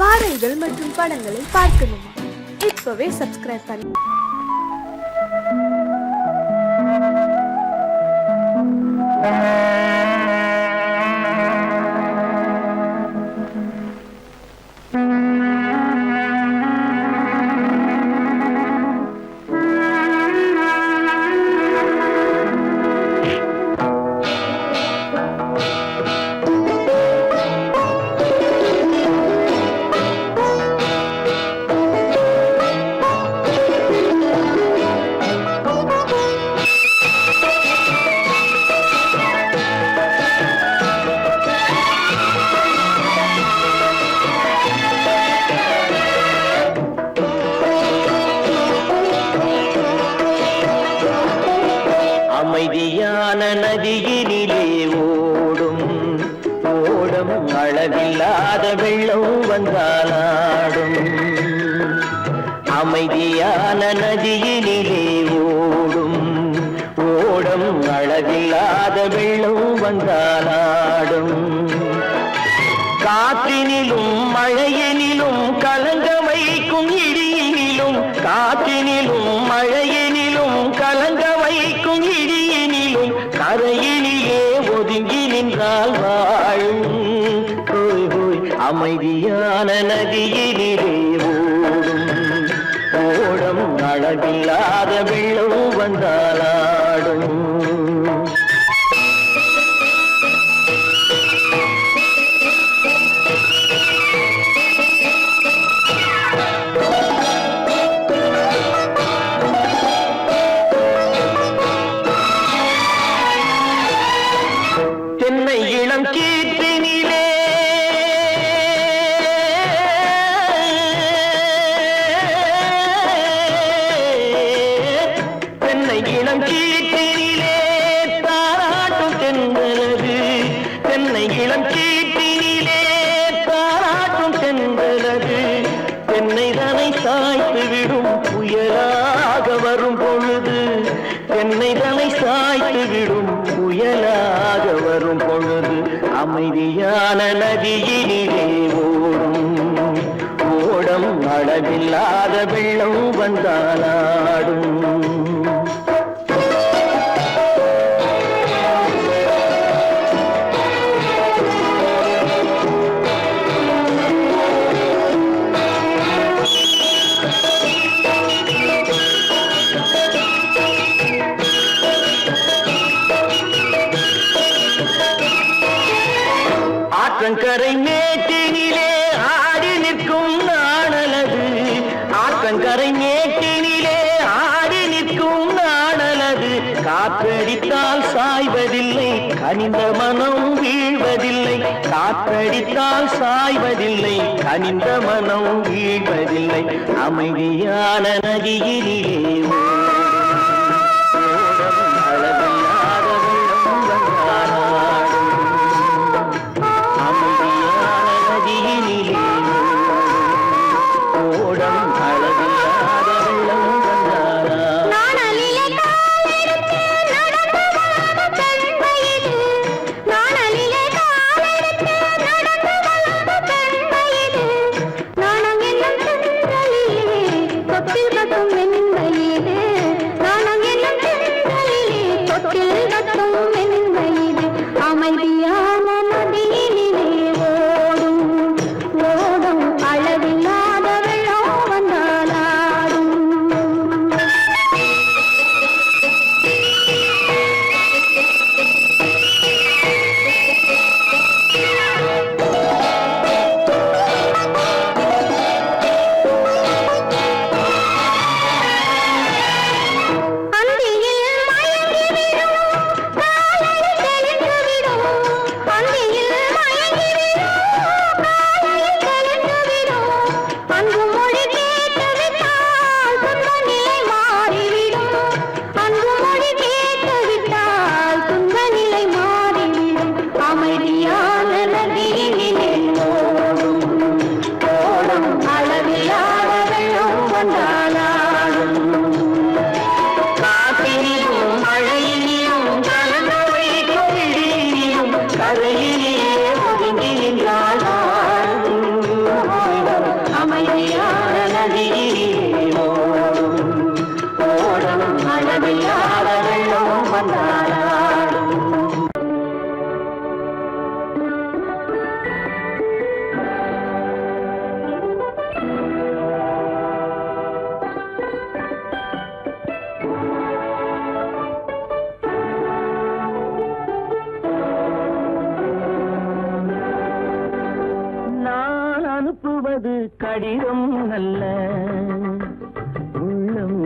பாடல்கள் மற்றும் படங்களை பார்க்கணுமா? இப்பவே சப்ஸ்கிரைப் பண்ணு. அமைதியான நதியினிலே ஓடும் ஓடம் அளவில்லாத வெள்ளம் வந்தாலாடும். அமைதியான நதியினிலே ஓடும் ஓடம் அளவில்லாத வெள்ளம் வந்தாலாடும். காற்றினிலும் மழையினிலும் கலங்க வைக்கும் இடியினிலும், காற்றினிலும் மழையினிலும் கலங்க வைக்கும் இடியினிலும், கரையினிலே ஒதுங்கி நின்றால் வாழும். ஹோய் ஹோய் அமைதியான நதியினிலே ஓடும் ஓடம் அளவில்லாத வெள்ளம் வந்தாலாடும். தென்னை இளம் கீற்றினிலே தென்னை இளம் கீற்றினிலே தாராட்டும் தென்றலது. தென்னை இளம் கீற்றினிலே தாராட்டும் தென்றலது. தென்னை தனை சாய்த்து விடும் புயலாக வரும் பொழுது, தென்னை தனை சாய்த்து விடும் புயலாக வரும் பொழுது, அமைதியான நதியினிலே ஓடும் ஓடம் அளவில்லாத வெள்ளம் வந்தாலாடும். ஆற்றங்கரை மேட்டினிலே ஆடி நிற்கும் நாணலது. ஆற்றங்கரை மேட்டினிலே ஆடி நிற்கும் நாணலது. காற்றடித்தால் சாய்வதில்லை, கனிந்த மனம் வீழ்வதில்லை. காற்றடித்தால் சாய்வதில்லை, கனிந்த மனம் வீழ்வதில்லை. அமைதியான நதியினிலே பக்கம் வெண்மையிலே நதியிலே ஓடும் ஓடும் அளவில்லாத வெள்ளம் வந்தாடும். அனுப்புவது கடிதம் அல்ல, உள்ளம்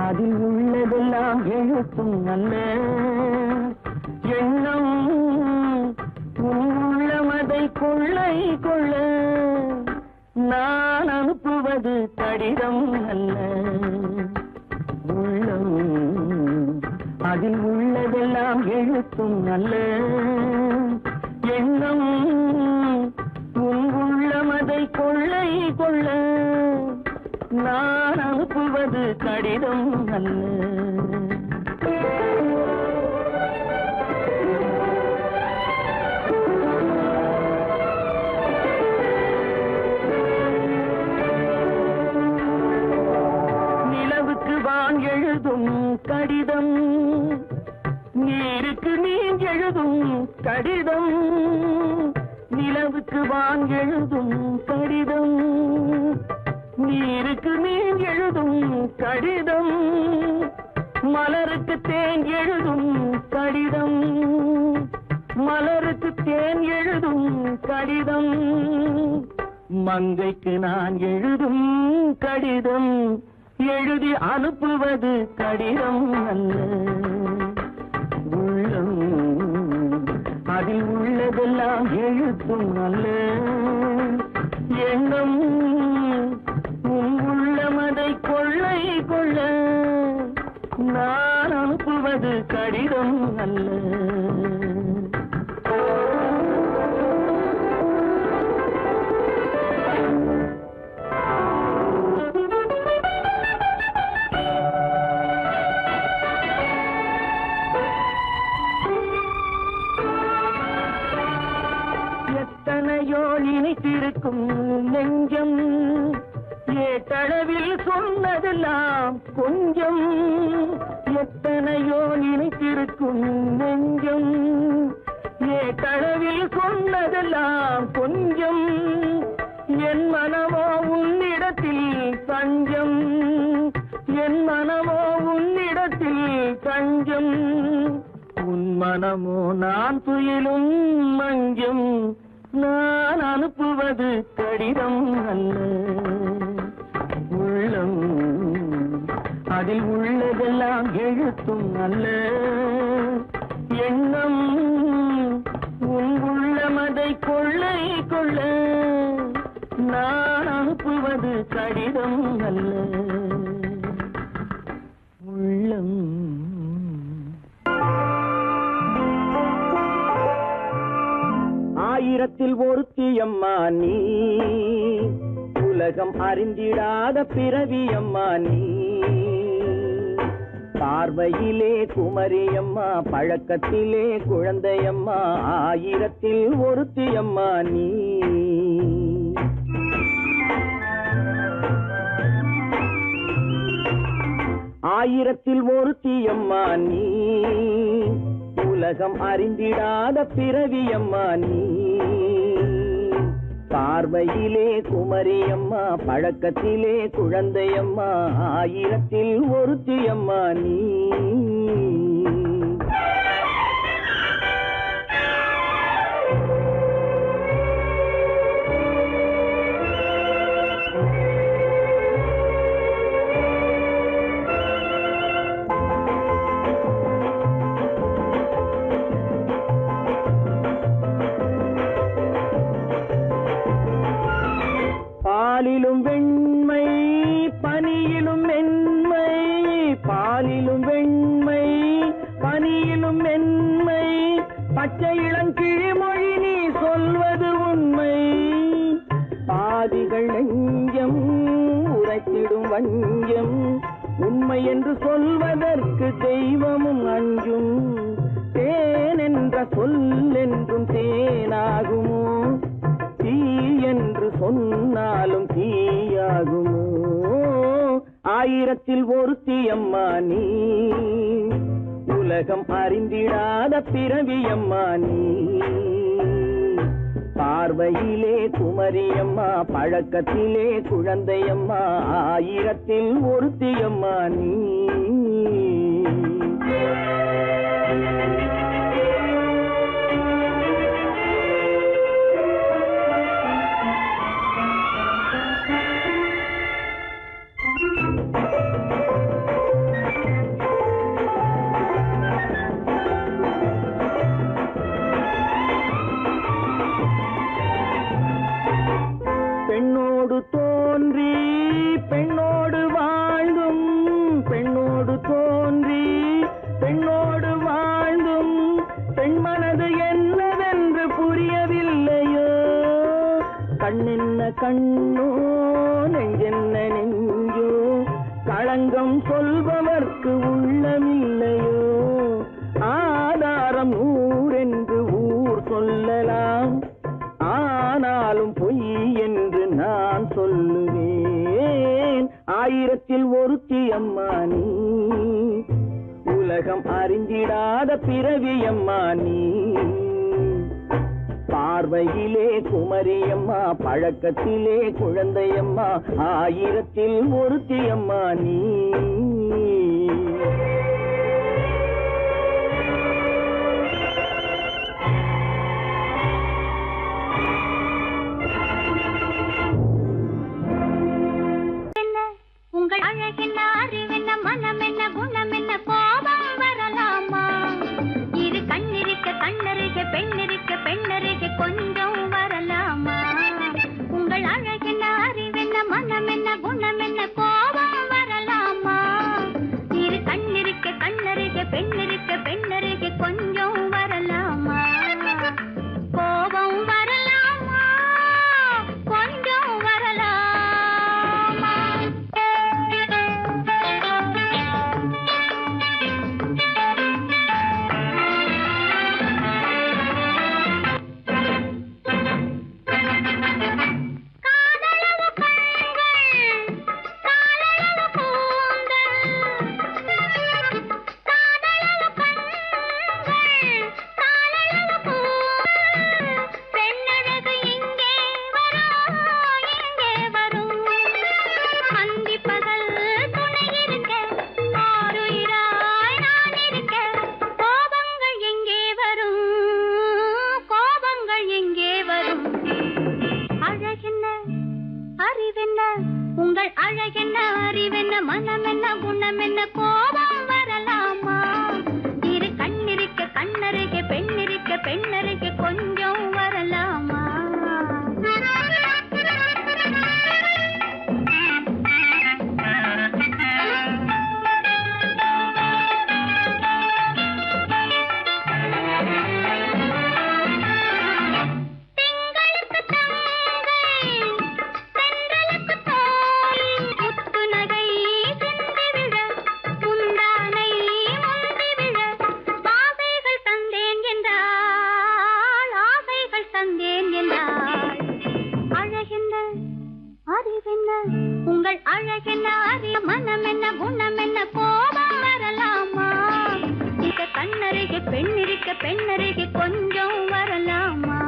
அதில் உள்ளதெல்லாம் எழுத்தும் அல்ல. எண்ணம் உள்ளமதை கொள்ளை கொள்ள. நான் அனுப்புவது கடிதம் அல்ல, உள்ளம் அதில் உள்ளதெல்லாம் எழுத்தும் அல்ல. எண்ணம் உள்ளமதை கொள்ளை கொள்ள. நான் அனுப்புவது கடிதம் அல்ல. நிலவுக்கு வான் எழுதும் கடிதம், நீருக்கு நீர் எழுதும் கடிதம். நிலவுக்கு வான் எழுதும் கடிதம், நீருக்கு நீர் எழுதும் கடிதம். மலருக்கு தேன் எழுதும் கடிதம், மலருக்கு தேன் எழுதும் கடிதம். மங்கைக்கு நான் எழுதும் கடிதம், எழுதி அனுப்புவது கடிதம் அல்ல. உள்ளம் அதில் உள்ளதெல்லாம் எழுத்தும் அல்ல. எண்ணம் உள்ளமதை கொள்ளை கொள்ள. நான் அனுப்புவது கடிதம் அல்ல. எத்தனையோ நினைத்திருக்கும் நெஞ்சம், ஏட்டளவில் சொன்னதெல்லாம் கொஞ்சம். எத்தனையோ நினைத்திருக்கும் நெஞ்சம், ஏட்டளவில் சொன்னதெல்லாம் கொஞ்சம். என் மனமோ உன்னிடத்தில் தஞ்சம், என் மனமோ உன்னிடத்தில் தஞ்சம். உன் மனமோ நான் துயிலும் மஞ்சம். நான் அனுப்புவது கடிதம் அல்ல. உள்ளம் அதில் உள்ளதெல்லாம் எழுத்தும் அல்ல. எண்ணம் உன் உள்ளமதை கொள்ளை கொள்ள. நான் அனுப்புவது கடிதம் அல்ல. உள்ளம் ஆயிரத்தில் ஒருத்தியம்மா நீ, உலகம் அறிந்திடாத பிறவியம்மா நீ. பார்வையிலே குமரியம்மா, பழக்கத்திலே குழந்தையம்மா. ஆயிரத்தில் ஒருத்தியம்மா நீ. ஆயிரத்தில் ஒருத்தியம்மா நீ, உலகம் அறிந்திடாத பிறவியம்மா நீ. பார்வையிலே குமரியம்மா, பழக்கத்திலே குழந்தையம்மா. ஆயிரத்தில் ஒருத்தியம்மா நீ. பாலிலும் வெண்மை பனியிலும் மென்மை, பாலிலும் வெண்மை பனியிலும் மென்மை. பச்சை இளங்கிழிமொழி நீ சொல்வது உண்மை. பாதிகள் நெஞ்சம் உரைத்திடும் வஞ்சம். உண்மை என்று சொல்வதற்கு தெய்வமும் அஞ்சும். தேன் என்ற சொல் என்றும் தேனாகுமோ? தீ என்று சொன்னாலும் தீயாகுமோ? ஆயிரத்தில் ஒருத்தி அம்மா நீ, உலகம் அறிந்திடாத பிறவியம்மா நீ. பார்வையிலே குமரியம்மா, பழக்கத்திலே குழந்தையம்மா, ஆயிரத்தில் ஒருத்தியம்மா நீ. பெண்ணோடு தோன்றி பெண்ணோடு வாழ்ந்தும், பெண்ணோடு தோன்றி பெண்ணோடு வாழ்ந்தும், பெண் மனது என்னவென்று புரியவில்லையோ? கண்ணென்ன கண்ணோ, நெஞ்சென்ன நெஞ்சோ, களங்கம் சொல்பவர்க்கு உள்ளமில்லையோ? ஆதாரம் ஊரென்று ஊர் சொல்லலாம், ஆனாலும் பொய் என்று நான் சொல்லுவேன். ஆயிரத்தில் ஒருத்தி அம்மா நீ, உலகம் அறிந்திடாத பிறவியம்மா நீ. பார்வையிலே குமரியம்மா, பழக்கத்திலே குழந்தையம்மா, ஆயிரத்தில் ஒருத்தி அம்மா நீ. உங்கள் அழகென்ன, அறிவென்ன, மனம் என்ன, குணம் என்ன, கோபம் வரலாமா? இரு கண்ணிருக்க கண்ணருக, பெண்ணிருக்க பெண்ணருக, கொஞ்சம் வரலாமா? உங்கள் அழகென்ன, அறிவென்ன, மனம் என்ன, குணம் என்ன, கோபம் வரலாமா? இரு கண்ணிருக்க கண்ணருக, பெண்ணிருக்க பெண்ணருக, கொஞ்சம் வரலாமா? கோபம் வரலாமா? கொஞ்சம் வரலாமா? உங்கள் அழகென்ன, அறிவென்ன, மனம் என்ன, குணம் என்ன, கோபம் வரலாமா? இரு கண்ணிருக்க கண்ணருக, பெண்ணிருக்க பெண்ணருக, கொஞ்சம் வரலாமா? உங்கள் அழகென்ன, அறிவு, மனம் என்ன, குணம் என்ன, கோபம் வரலாமா? இங்க கண்ணருகே பெண்ணிருக்க பெண்ணருகே, கொஞ்சம் வரலாமா?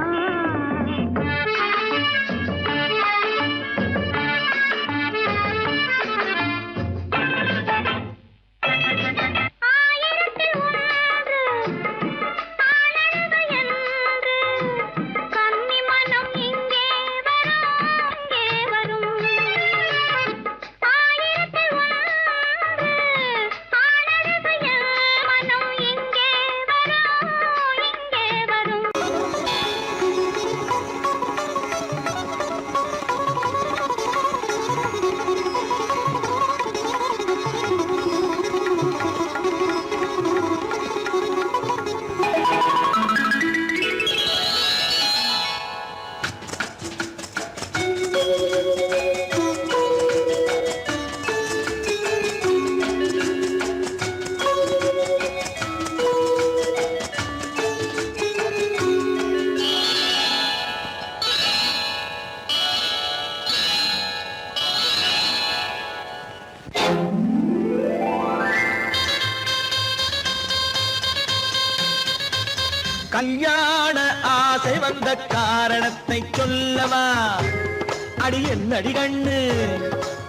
கல்யாண ஆசை வந்த காரணத்தை சொல்லவா? அடி என்னடி கண்ணு,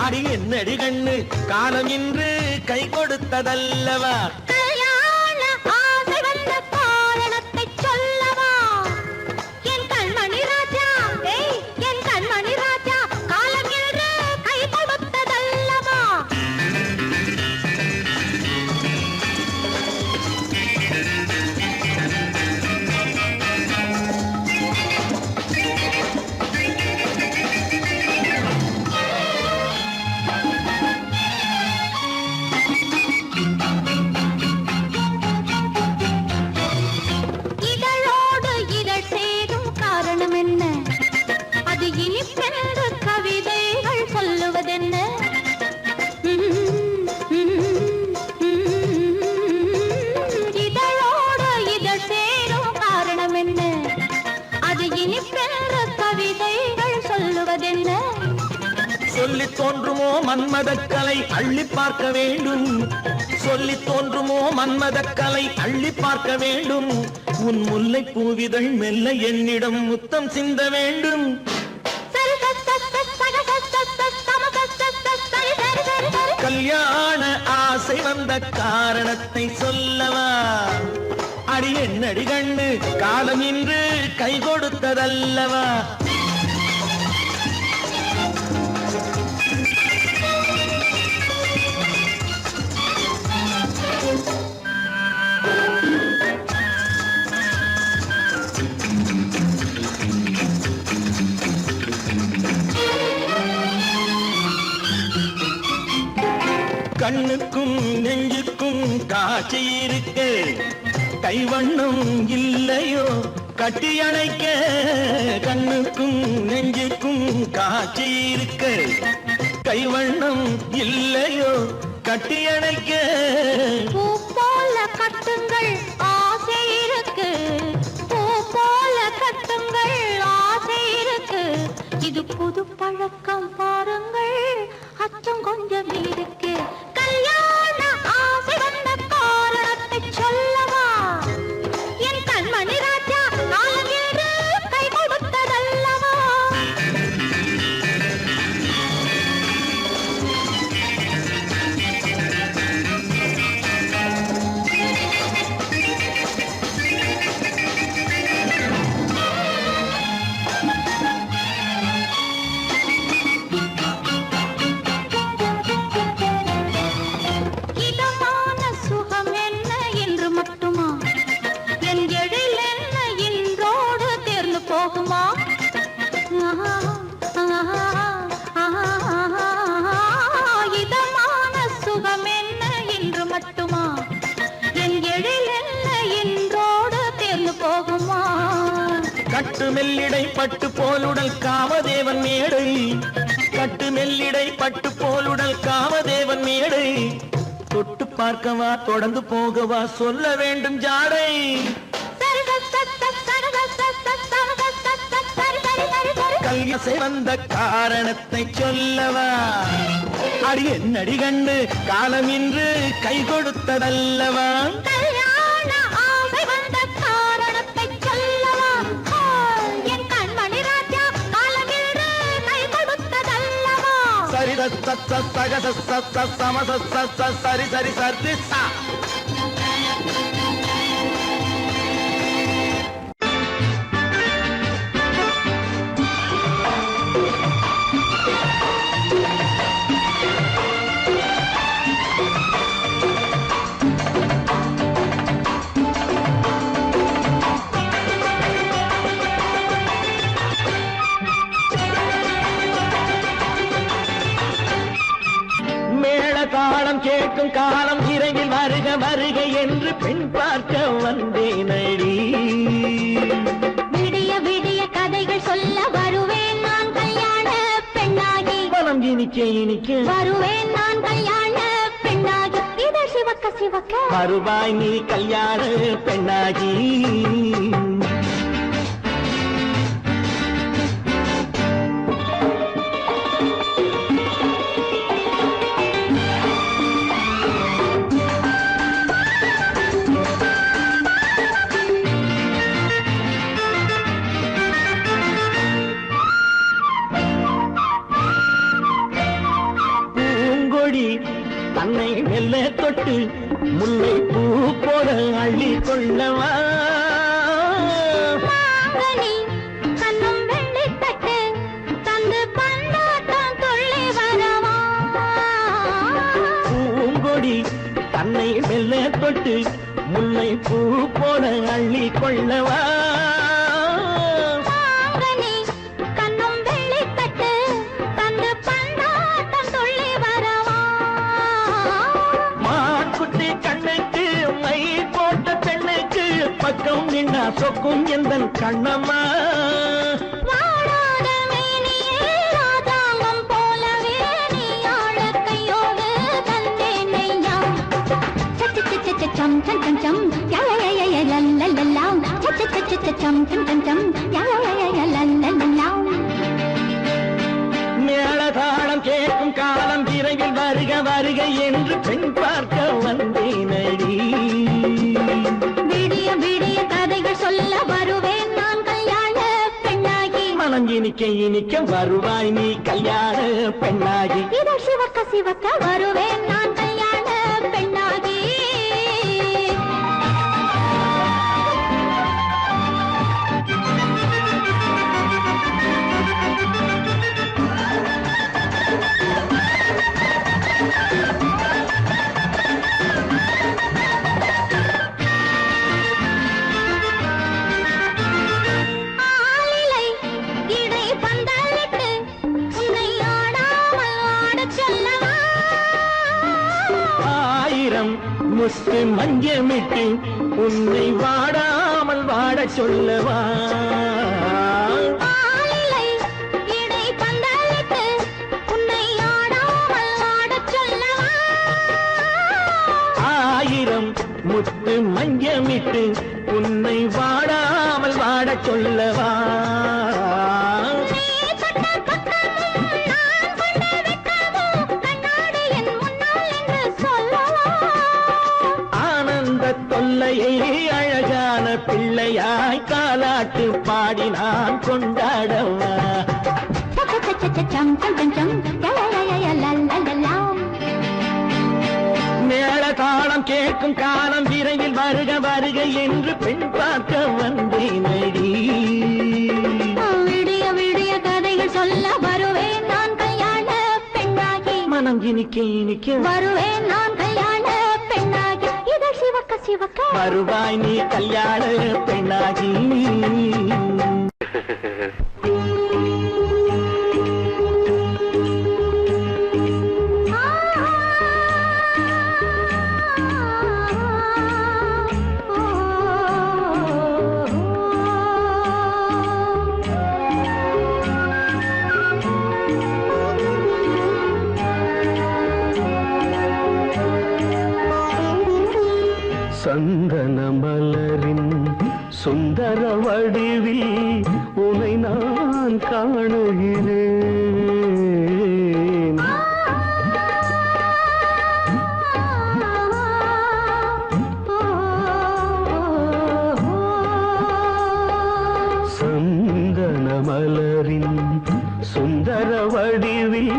அடி என்னடி கண்ணு, காலம் இன்று கை கொடுத்ததல்லவா? கல்யாண ஆசை வந்த காரணத்தை சொல்லவா? என் கண்மணி ராஜா, என் கண்மணி ராஜா, காலம் என்று கை கொடுத்ததல்லவா? இதழோடு இதழ் சேரும் காரணம் என்ன? அது இனிப்பென்று கவிதைகள் சொல்லுவதென்ன? இதழோடு இதழ் சேரும் காரணம் என்ன? அது இனிப்பென்று கவிதைகள் சொல்லுவதென்ன? சொல்லித் தோன்றுமோ மன்மதக்கலை அள்ளி பார்க்க வேண்டும், சொல்லித் தோன்றுமோ மன்மதக்கலை அள்ளி பார்க்க வேண்டும். உன் முல்லை பூவிதழ் மெல்ல என்னிடம் முத்தம் சிந்த வேண்டும். கல்யாண ஆசை வந்த காரணத்தை சொல்லவா? அடி என்னடி கண்ணு, காலம் இன்று கை கொடுத்ததல்லவா? கண்ணுக்கும் நெஞ்சுக்கும் காட்சி இருக்க, கைவண்ணம் இல்லையோ கட்டி அணைக்க? கண்ணுக்கும் நெஞ்சுக்கும் காட்சி இருக்க, கைவண்ணம் இல்லையோ கட்டி அணைக்க? பூ போல கட்டுங்கள் ஆசை இருக்கு, பூ போல கட்டுங்கள் ஆசை இருக்கு. இது புது பழக்கம் பாருங்கள், அச்சம் கொஞ்சம் இருக்கு. கல்யாண ஆசை வந்த காரணத்தை சொல்லவா? என் கண்மணி ராஜா, காலம் என்று கை கொடுத்ததல்லவா? இதமான சுகம் என்ன என்று மட்டுமா? என் எழில் என்ன இன்றோடு தேர்ந்து போகுமா? இதமான சுகம் என்ன என்று மட்டுமா? என் எழில் என்ன இன்றோடு தேர்ந்து போகுமா? கட்டு மெல்லிடை பட்டு போலுடல் காமதேவன் மேடை, கட்டு மெல்லிடை பட்டு போலுடல் காமதேவன் மேடை. தொட்டு பார்க்கவா தொடர்ந்து போகவா சொல்ல வேண்டும் ஜாடை? கல்யாசை வந்த காரணத்தை சொல்லவா? அடி என்னடி கண்டு, காலம் இன்று கை கொடுத்ததல்லவா? கல்யாண ஆசை வந்த காரணத்தை சொல்லவா? என் கண்மணி ராஜா, காலம் என்று கை கொடுத்ததல்லவா? சரி சக சம சரி சரி சரி சா. தாளம் கேட்கும் காலம் இறையில் வருக வருக என்று பெண் பார்க்க வந்தேனடி. விடிய விடிய கதைகள் சொல்ல வருவேன் நான் கல்யாண பெண்ணாகி. மனம் இனிக்க இனிக்க வருவேன் நான் கல்யாண பெண்ணாகி. இதழ் சிவக்க சிவக்க வருவாய் நீ கல்யாண பெண்ணாகி. பூங்கொடி தன்னை மெல்ல தொட்டு முல்லை பூ போல அள்ளி கொள்ளவா மாங்கனி கண்ணும் வெள்ளித்தட்டு தந்து பந்தாட்டம் துள்ளி வரவா பூங்கொடி தன்னை மெல்ல தொட்டு முல்லை பூ போல அள்ளி கொள்ளவா மாங்கனி கண்ணும் வெள்ளித்தட்டு தந்து பந்தாட்டம் துள்ளி வரவா மாக்குட்டி கண்ணுக்கு மை போட்ட பெண்ணுக்கு பக்கம் நின்னா சொக்கும் எந்தன் கண்ணம்மா வாழாத மேனியே ராஜாங்கம் போலவே நீ ஆழக்கையோடு தந்தேனையா சம் சம் சம் சம் யா யா யா யா லல்லல்லா சம் சம் சம் சம் யா யா யா யா லல்லல்லா மேளதாளம் கேட்கும் காலம் விரைவில் வருக வருக என்று பெண் பார்க்க வந்தேனடி விடிய விடிய கதைகள் சொல்ல வருவேன் நான் கல்யாண பெண்ணாகி மனம் இனிக்க இனிக்க வருவாய் நீ கல்யாண பெண்ணாகி இதழ் சிவக்க சிவக்க வருவேன் நான் கல்யாண பெண்ணாகி ஆலிலை இடை பந்தலிட்டு உன்னை ஆடாமல் ஆடச் சொல்லவா ஆயிரம் முத்து மஞ்சமிட்டு உன்னை வாடாமல் வாடச் சொல்லவா ஆலிலை இடை பந்தலிட்டு உன்னை ஆடாமல் ஆடச் சொல்லவா ஆயிரம் முத்து மஞ்சமிட்டு உன்னை வாடாமல் வாடச் சொல்லவா நீ தொட்ட பக்கமும் நான் கொண்ட வெட்கமும் கண்ணாடி என் முன்னால் என்று சொல்லவா ஆனந்த தொல்லையை அழகான பிள்ளையாய் காலாட்டு பாடி நான் கொண்டாடவா சம் சம் சம் சம் யா யா யா யா லல்லல்லா மேளதாளம் கேட்கும் காலம் விரைவில் வருக வருக என்று பெண் பார்க்க வந்தேனடி விடிய விடிய கதைகள் சொல்ல வருவேன் நான் கல்யாண பெண்ணாகி மனம் இனிக்க இனிக்க வருவேன் நான் கல்யாண பெண்ணாகி இதழ் சிவக்க சிவக்க வருவாய் நீ கல்யாண பெண்ணாகி சந்தன மலரின் சுந்தர வடிவில் உனை நான் காணுகிறேன் சந்தன மலரின் சுந்தர வடிவில்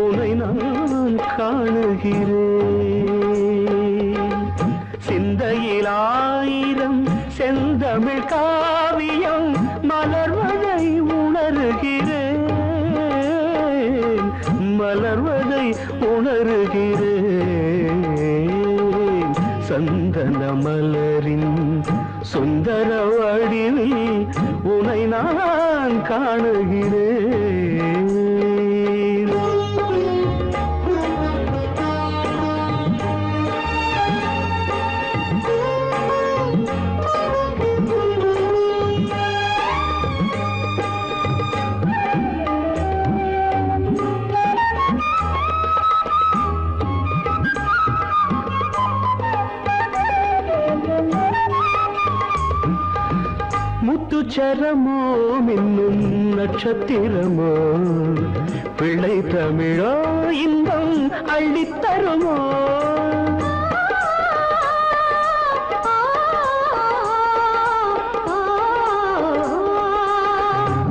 உனை நான் காணுகிறேன் சிந்தையில் ஆயிரம் செந்தமிழ் காவியம் மலர்வதை உணர்கிறேன் மலர்வதை உணர்கிறேன் சந்தன மலரின் சுந்தர வடிவில் உனை நான் காணுகிறேன் முத்துச்சரமோ மின்னும் நட்சத்திரமோ பிள்ளை தமிழோ இன்பம் அள்ளித்தருமோ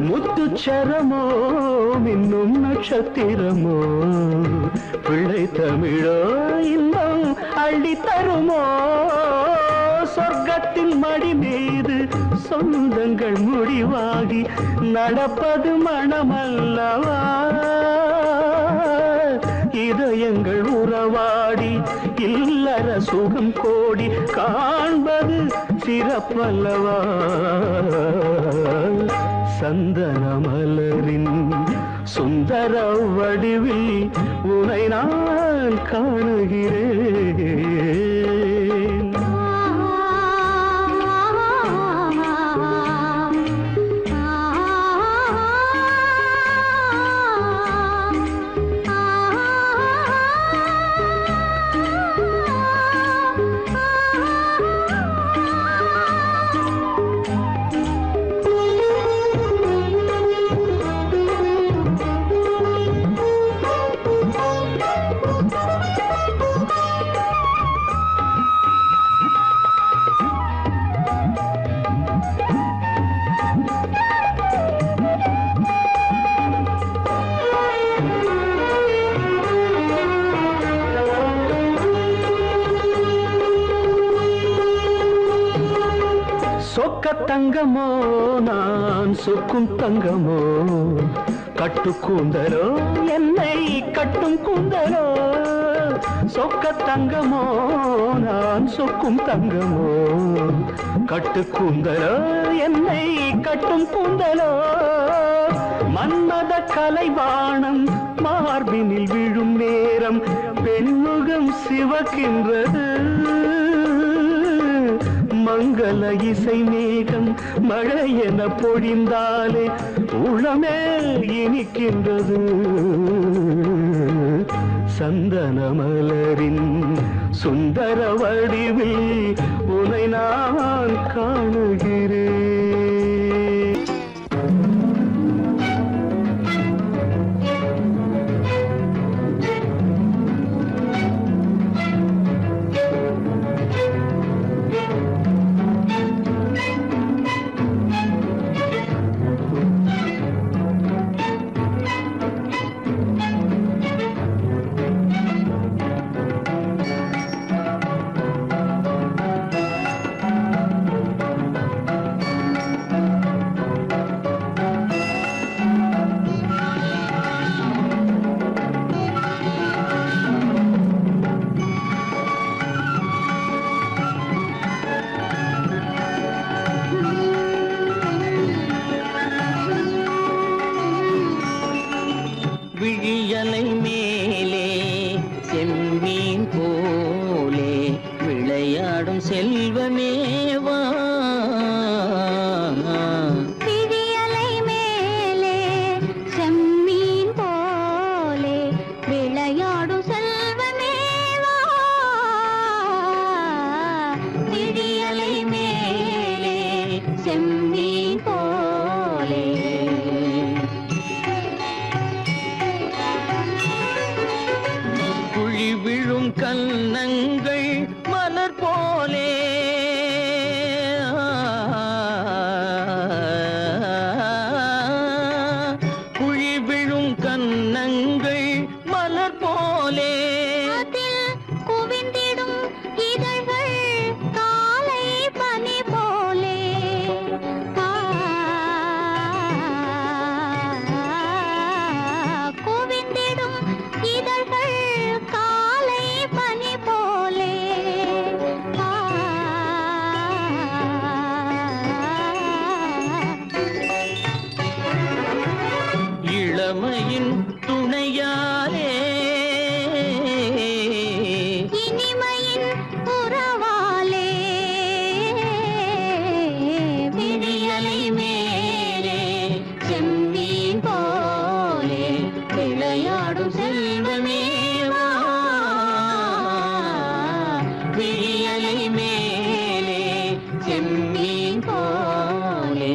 முத்துச்சரமோ மின்னும் நட்சத்திரமோ பிள்ளை தமிழோ இன்னும் அள்ளி தருமோ சொர்க்கத்தின் மடி மீது சொந்தங்கள் முடிவாகி நடப்பது மனமல்லவா இதயங்கள் உறவாடி இல்லற சுகம் கோடி காண்பது சிறப்பல்லவா சந்தன மலரின் சுந்தர வடிவில் உனை நான் காணுகிறேன் சொக்க தங்கமோ நான் சொக்கும் தங்கமோ கட்டு கூந்தலோ என்னை கட்டும் கூந்தலோ சொக்க தங்கமோ நான் சொக்கும் தங்கமோ கட்டு கூந்தலோ என்னை கட்டும் கூந்தலோ மன்மத கலைவாணம் மார்பினில் விழும் நேரம் பெண்முகம் சிவக்கின்றது மங்கள இசை மேகம் மழை என பொழிந்தாலே உளமே இனிக்கின்றது சந்தன மலரின் சுந்தர வடிவில் உனை நான் காணுகிறேன் விழியலை மேலே செம்மீன் போலே விளையாடும் செல்வமேவா விழியலை மேலே செம்மீன் போலே விளையாடும் செல்வமேவா விழியலை மேலே செம்மீன் போலே குழி விழும் கன்னங்கள் மலர் போலே குழி விழும் கன்னங்கள் மலர் போலே அதில் குவிந்திடும் இதழ்கள் காலை பனி போலே குவிந்திடும் இதழ்கள் காலை பனி போலே இளமையின் துணையாலே இனிமையின் உறவாலே விழியலை மேலே செம்மீன் போலே விளையாடும் செல்வமேவா விழியலை மேலே செம்மீன் போலே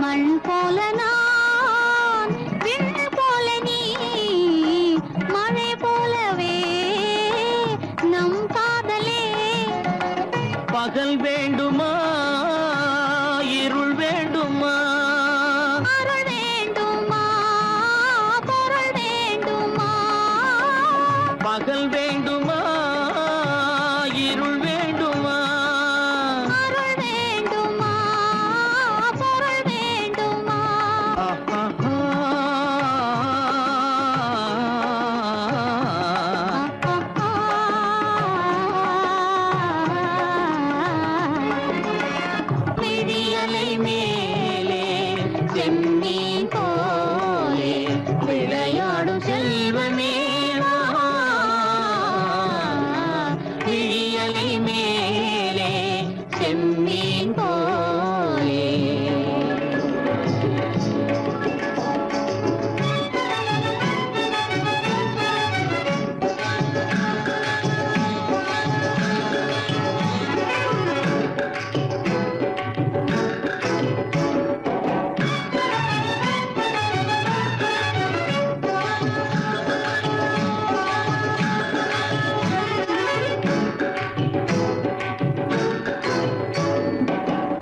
மண் போல நான், விண் போல நீ, மழை போலவே நம் காதலே. பகல் வேண்டுமா இருள் வேண்டுமா? அருள் வேண்டுமா பொருள் வேண்டுமா? பகல் வேண்டுமா இருள் வேண்டுமா? அருள் வேண்டுமா பொருள் வேண்டுமா? விழியலை மேலே செம்மீன் போலே விளையாடும் செல்வமே வா. விழியலை மேலே செம்மீன் போலே.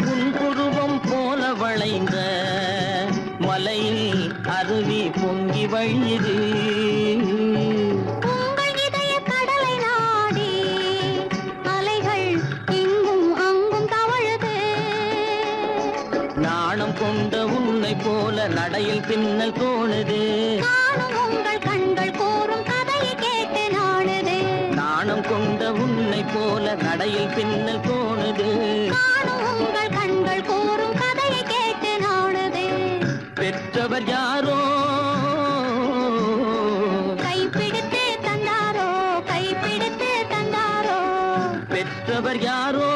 புன்புருவம் போல வளைந்த மலையில் அருவி பொங்கி வழியுது. உங்கள் இதய கடலை நாடி அலைகள் இங்கும் அங்கும் தவழுது. நாணம் கொண்ட உன்னை போல நடையில் பின்னல் தோணுது. நானும் உங்கள் கண்கள் கூறும் கதையை கேட்டு நாடுது. நாணம் கொண்ட உன்னை போல நடையில் பின்னல் தோணுது. நானும் உங்கள் கண்கள் கூறும் கதையை கேட்டு நாடுது. பெற்றவர் யாரோ கைப்பிடித்து தந்தாரோ கைப்பிடித்து தந்தாரோ. பெற்றவர் யாரோ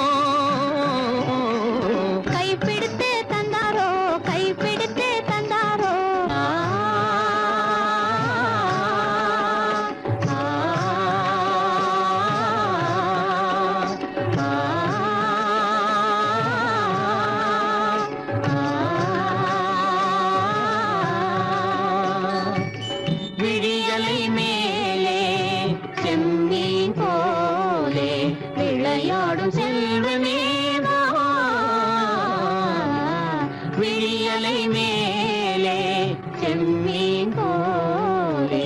கைப்பிடித்து தந்தாரோ கைப்பிடித்து தந்தாரோ. ஆ, ஆ, ஆ, விழியலை மேலே செம்மீன் போலே விளையாடும் செல்வமே வா. விழியலை மேலே செம்மீன் போலே.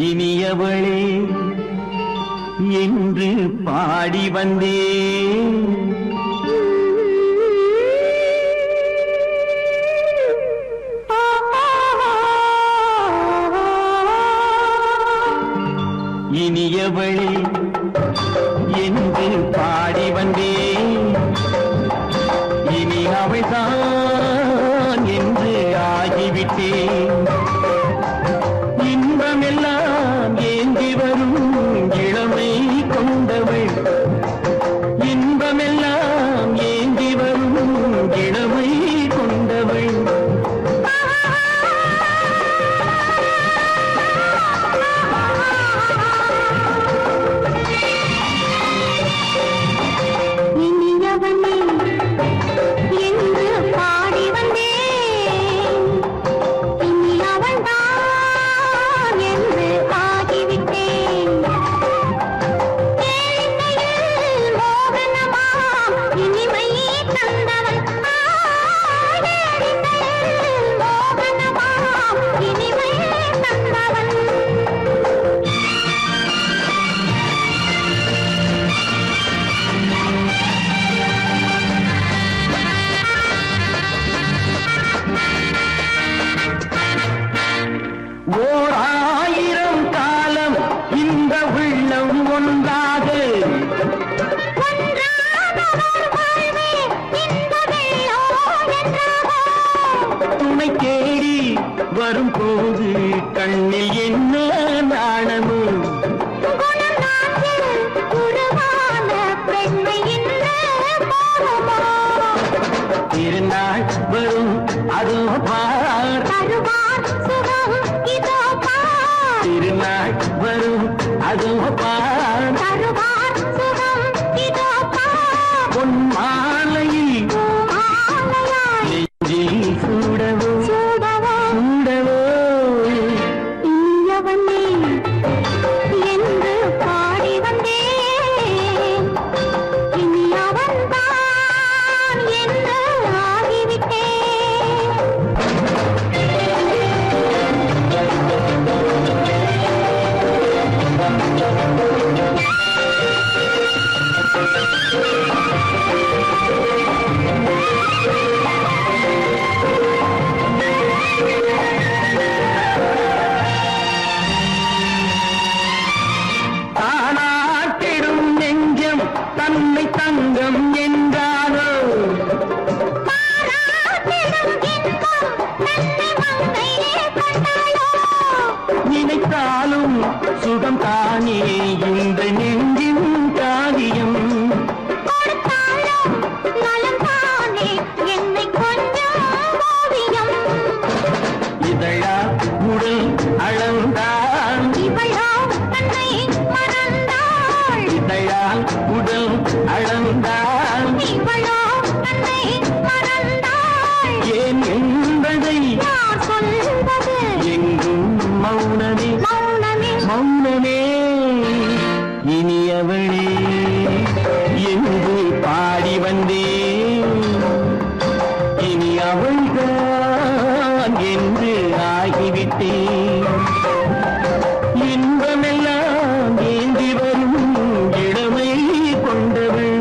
இனியவளே என்று பாடி வந்தேன். இனியவளே என்று பாடி வந்தேன். இனி அவள்தான் என்று ஆகிவிட்டேன். இன்பமெல்லாம் ஏந்தி வரும் இளமை கொண்டவள். இன்பமெல்லாம் போது கண்ணில் என்ன நாணமோ குணநாட்டில் உருவான பெண்மை இன்று பாவமோ திருநாள் வரும் அதோ பார் தருவார் சுகம் இதோ பார் திருநாள் வரும் அதோ பார் தருவார் சுகம் இதோ பார் பொன் மாலையில் மாலையாய் நெஞ்சில் சூடவோ சூடவோ சூடவோ இனியவனே என்று பாடி வந்தேன் இனி அவன்தான் என்று ஆகிவிட்டேன் தானாட்டிடும் நெஞ்சம் தன்னை தங்கம் என்றானோ பாராட்டிடும் இன்பம் தன்னை மங்கையே கண்டாளோ நினைத்தாலும் சுகம் தானே இந்த நெஞ்சின் காரியம் கொடுத்தாலும் நலம்தானே என்னை கொஞ்சம் ஓவியம் இதழா உடல் அளந்தான் இவளோ தன்னை மறந்தாள் இதழால் உடல் அளந்தான் இவளோ தன்னை மறந்தாள் ஏன் என்பதை யார் சொல்வது எங்கும் மௌனமே மௌனமே மௌனமே இனியவளே என்று பாடி வந்தேன் இனி அவள்தான் என்று ஆகிவிட்டேன் இன்பமெல்லாம் ஏந்தி வரும் இளமை கொண்டவள்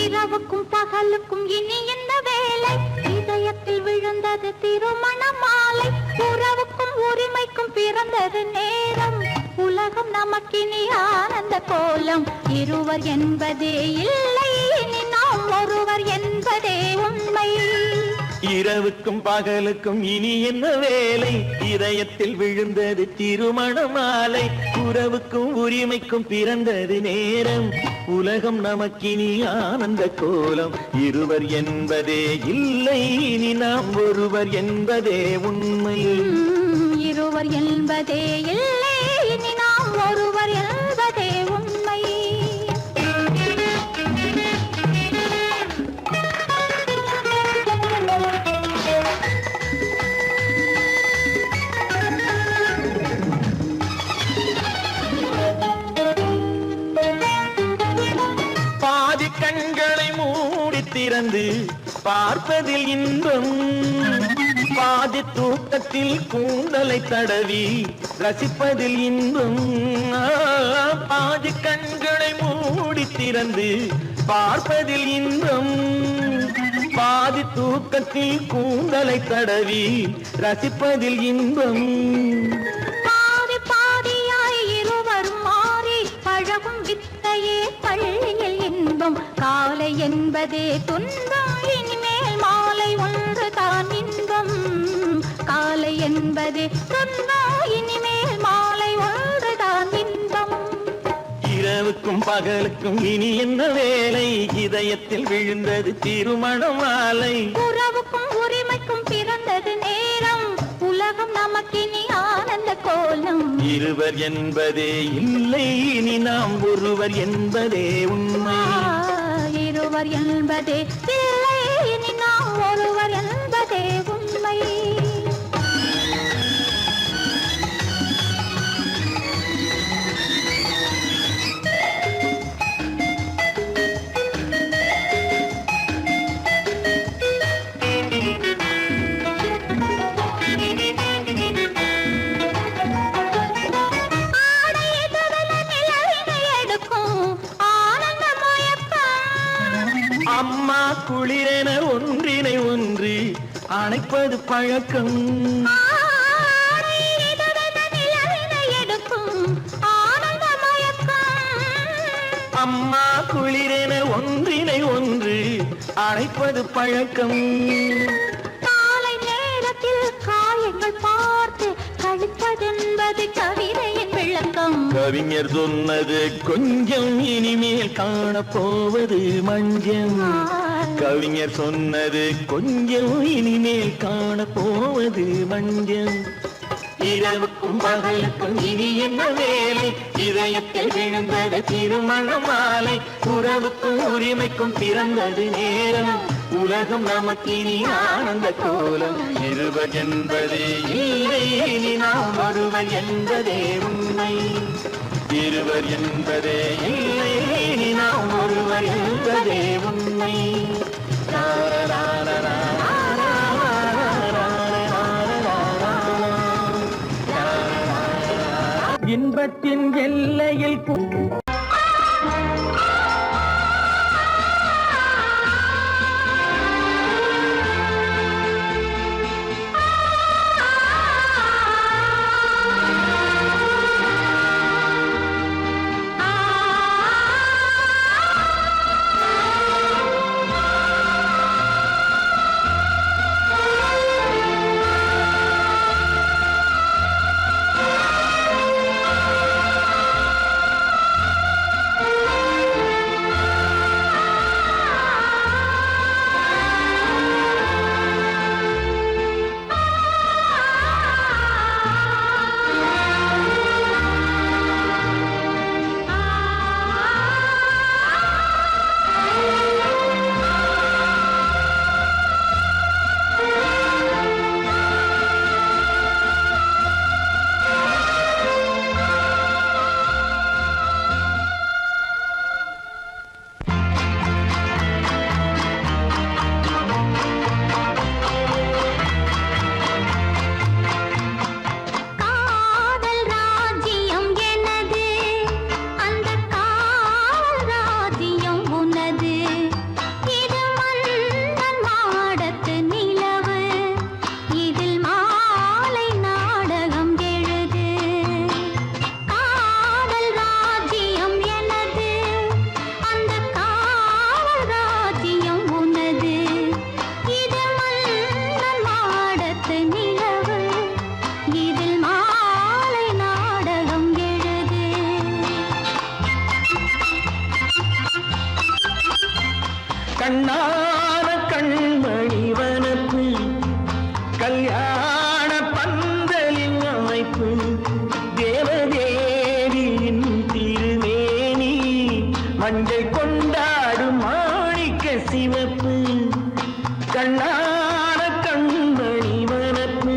இரவுக்கும் பகலுக்கும் இனி என்ன வேலை இதயத்தில் விழுந்தது திருமண மாலை உறவுக்கும் உரிமைக்கும் பிறந்தது நேரம் உலகம் நமக்கினி ஆனந்த கோலம் இருவர் என்பதே இல்லை இனி நாம் ஒருவர் என்பதே உண்மை இரவுக்கும் பகலுக்கும் இனி என்ன வேலை இதயத்தில் விழுந்தது திருமண மாலை உறவுக்கும் உரிமைக்கும் பிறந்தது நேரம் உலகம் நமக்கினி ஆனந்த கோலம் இருவர் என்பதே இல்லை இனி நாம் ஒருவர் என்பதே உண்மை இருவர் என்பதே இல்லை இனி நாம் ஒருவர் என்பதே உண்மை பாதி கண்களை மூடி திறந்து பார்ப்பதில் இன்பம் பாதி தூக்கத்தில் கூந்தலை தடவி ரசிப்பதில் இன்பம் பாதி கண்களை மூடி திறந்து பார்ப்பதில் இன்பம் பாதி தூக்கத்தில் கூந்தலை தடவி ரசிப்பதில் இன்பம் பாதி பாதியாய் இருவரும் மாறி பழகும் வித்தையே பள்ளியில் இன்பம் காலை என்பதே துன்பம் இனிமேல் மாலை ஒன்று தான் இன்பம் காலை என்பதே துன்பம் இனிமேல் மாலை ஒன்று தான் இன்பம் இரவுக்கும் பகலுக்கும் இனி என்ன வேலை இதயத்தில் விழுந்தது திருமண மாலை உறவுக்கும் உரிமைக்கும் பிறந்தது நேரம் உலகம் நமக்கினி ஆனந்த கோலம் இருவர் என்பதே இல்லை இனி நாம் ஒருவர் என்பதே உண்மை இருவர் என்பதே இல்லை இனி நாம் ஒருவர் என்பதே உண்மை ஆடை எதிரில நிலவினை எடுக்கும் ஆனந்த மயக்கம் குளிரென ஒன்றினை ஒன்று அணைப்பது பழக்கம். ஆடை இதழென நிலவினை எடுக்கும் ஆனந்த மயக்கம். அம்மா குளிரென ஒன்றினை ஒன்று அணைப்பது பழக்கம். காலை நேரத்தில் காயங்கள் பார்த்து கழிப்பதென்பது கவிதையின் விளக்கம். கவிஞர் சொன்னது கொஞ்சம் இனிமேல் காணப்போவது மஞ்சம். கவிஞர் சொன்னது கொஞ்சம் இனிமேல் காணப்போவது மஞ்சம். இரவுக்கும் பகலுக்கும் இனி என்ன வேலை, இதயத்தில் விழுந்தது திருமண மாலை. உறவுக்கும் உரிமைக்கும் பிறந்தது நேரம், உலகம் நமக்கினி ஆனந்த கோலம். இருவர் என்பதே இல்லை, இனி நாம் ஒருவர் என்பதே உண்மை. இருவர் என்பதே இல்லை, இனி நாம் ஒருவர் என்பதே உண்மை. இன்பத்தின் எல்லையில் கண்ணான கண்மணி வனப்பு, கல்யாண பந்தலின் அமைப்பு, தேவதேவியின் திருமேனி, மஞ்சள் கொண்டாடும் மாணிக்க சிவப்பு. கண்ணான கண்மணி வனப்பு,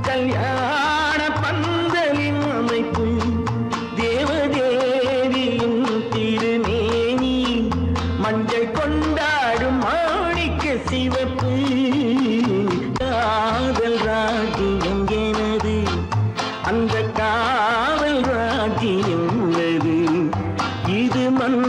கல்யாண பந்தலின் அமைப்பு, தேவதேவியின் திருமேனி, மஞ்சள் கொண்டாடும் மாணிக்க சிவப்பு. காதல் ராஜ்யம் எனது, அந்த காவல் ராஜ்யம் உள்ளது. இது மண்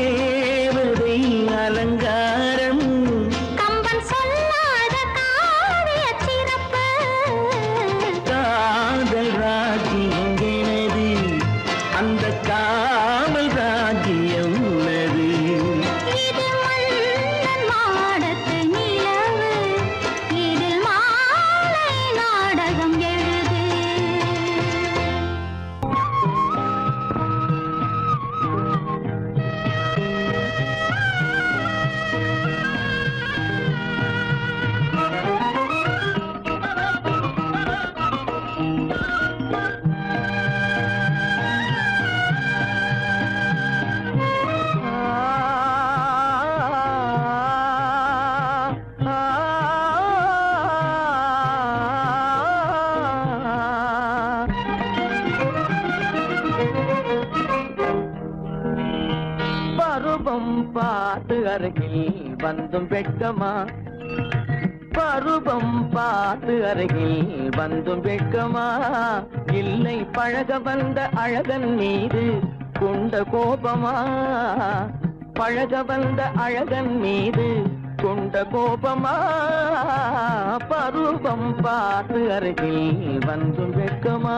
தேவதை அலங்காரம் கம்பன் சொல்லாத காவிய சிறப்பு காதல் ராஜ்யம் எனது அந்த காவல் ராஜ்யம் உள்ளது இது மன்னன் மாடத்து நிலவு இதில் மாலை நாடகம் எழுது பருவம் பார்த்து அருகில் வந்தும் வெட்கமா பருவம் பார்த்து அருகில் வந்தும் வெட்கமா இல்லை பழக வந்த அழகன் மீது கொண்ட கோபமா பழக வந்த அழகன் மீது கொண்ட கோபமா பருவம் பார்த்து அருகில் வந்தும் வெட்கமா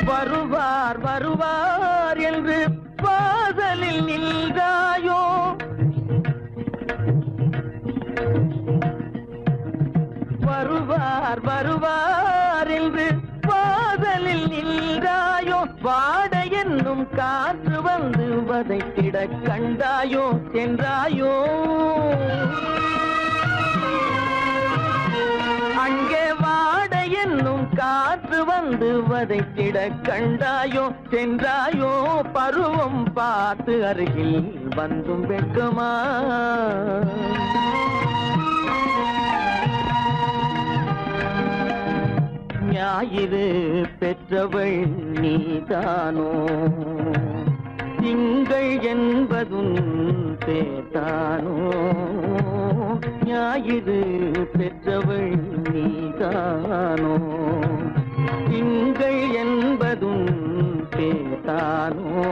வருவார் வருவார் என்று வாசலில் நின்றாயோ வருவார் வருவார் என்று வாசலில் நின்றாயோ வாட என்னும் காற்று வந்து வதைத்திட கண்டாயோ சென்றாயோ அங்கே வாட என்னும் காற்று வந்து வதைத்திட கண்டாயோ சென்றாயோ பருவம் பார்த்து அருகில் வந்தும் வெட்கமா ஞாயிறு பெற்றவள் நீதானோ திங்கள் என்பதும் பேத்தானோ ஞாயிறு பெற்றவள் நீதானோ திங்கள் என்பதும் பேத்தானோ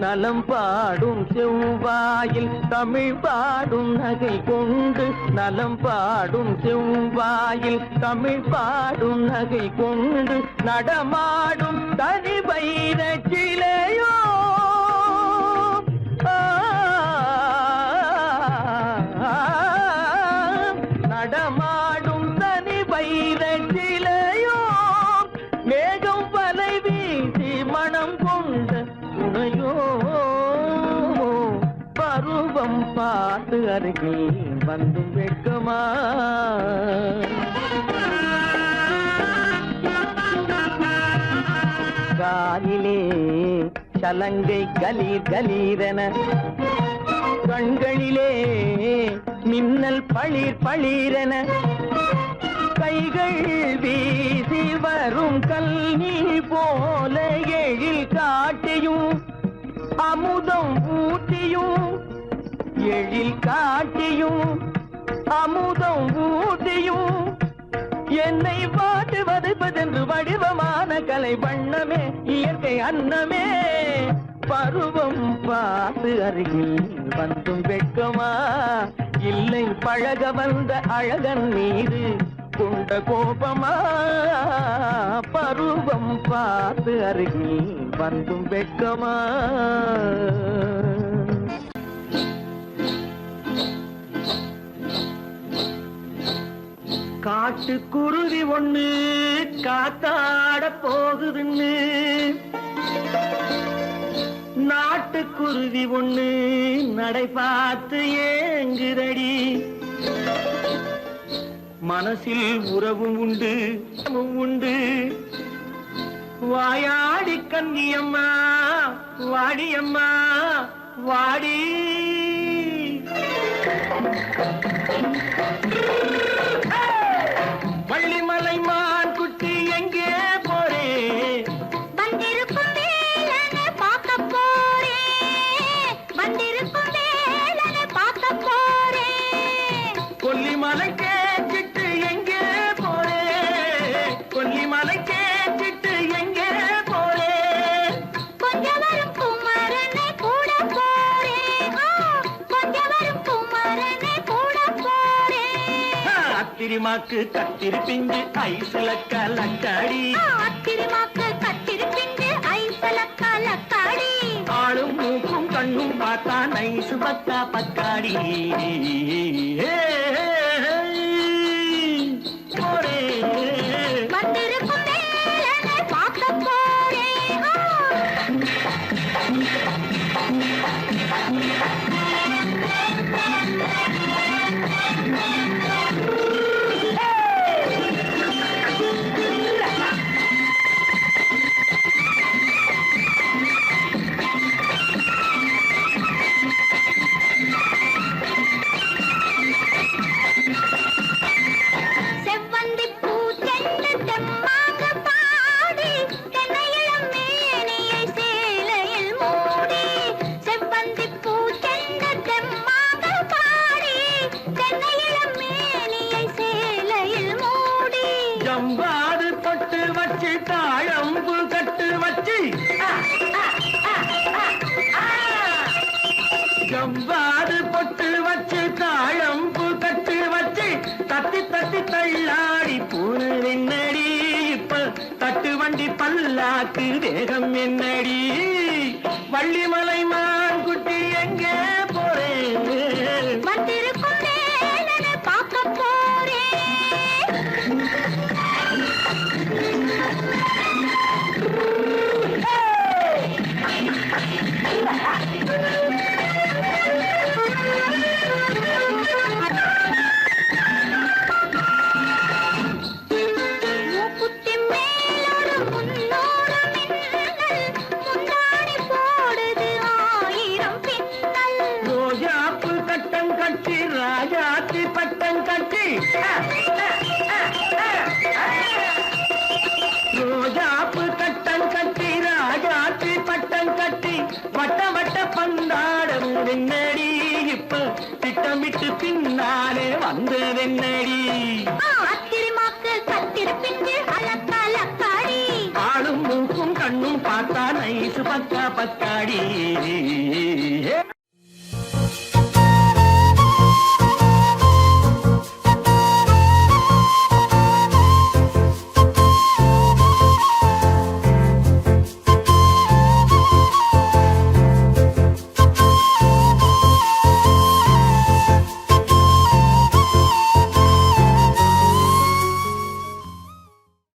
நலம் பாடும் செவ்வாயில் தமிழ் பாடும் நகை கொண்டு நலம் பாடும் செவ்வாயில் தமிழ் பாடும் நகை கொண்டு நடமாடும் தனி வைர சிலையோ நடமாடும் தனி வைர சிலையோ மேகம் வலை வீசி மனம் கொண்ட துணையோ பருவம் பார்த்து அருகில் வந்து வெட்கமா காலிலே சலங்கை கலீர் கலீரென கண்களிலே மின்னல் பளிர் பளிரென கைகள் வீசி வரும் கல்வி போல எழில் காட்டியும் அமுதம் ஊட்டியும் எழில் காட்டியும் அமுதம் ஊட்டியும் என்னை பாட்டு வதைப்பதென்று வடிவமான கலை வண்ணமே இயற்கை அன்னமே பருவம் பார்த்து அருகில் வந்தும் வெட்கமா இல்லை பழக வந்த அழகன் மீது கொண்ட கோபமா பருவம் பார்த்து அருகில் வந்தும் வெட்கமா காட்டுக்குருவி ஒண்ணு காத்தாட போகுதுன்னு நாட்டுக்குருவி ஒண்ணு நடை பார்த்து ஏங்குதடி மனசில் உறவும் உண்டு உண்டு வாயாடி கன்னியம்மா வாடியம்மா வாடி வள்ளிமலை மான் குட்டி எங்கே போறே வந்திருக்கும் வேலனை பார்க்க போறேன் வந்திருக்கும் வேலனை பார்க்க போறேன் கொல்லிமலை கேச்சிட்டு எங்கே போறே கொல்லிமலை கேச்சிட்டு அத்திரிமாக்கு கத்திரிப்பிஞ்சு ஐசுல கலக்காடி அத்திரிமாக்கு கத்திரிப்பிஞ்சு ஐசுல கலக்காடி ஆளும் மூக்கும் கண்ணும் பார்த்தா நைசு பக்கா பக்காடி வந்திருக்கும் வேலனை பார்க்க போறேன் செவ்வந்தி பூ செண்டு தெம்மாக பாடி தென்னையிளம் மேனியை சேலையில் மூடி செவ்வந்தி பூ செண்டு தெம்மாக பாடி தென்னையிளம் மேனியை சேலையில் மூடி ஜம்பாது பட்டு வச்சு தாழம்பு கட்டு வச்சு ஜம்பாது பொட்டு வச்சு தாழம்பு கட்டு வச்சு தட்டி தட்டி தள்ளாடி பூனு என்னடி இப்ப தட்டு வண்டி பல்லாக்கு வேகம் என்னடி வள்ளிமலை மான் குட்டி எங்கே போறேன் வந்திருக்கும் வேலனை பார்க்க போறேன் மூக்குத்தி மேலோடு முன்னோடு மின்னல் முந்தாணி போடுது ஆயிரம் பின்னல் ரோஜாப்பு கட்டம் கட்டி ராஜாத்தி பட்டம் கட்டி ரோஜாப்பு கட்டம் கட்டி ராஜாத்தி பட்டம் கட்டி வட்ட வட்ட பந்தாடம் என்னடி இப்ப திட்டமிட்டு பின்னாலே வந்ததென்னடி அத்திரிமாக்கு கத்திருப்பிஞ்சு அலக்காடி ஆளும் மூக்கும் கண்ணும் பார்த்தா நைசு பக்கா பக்காடி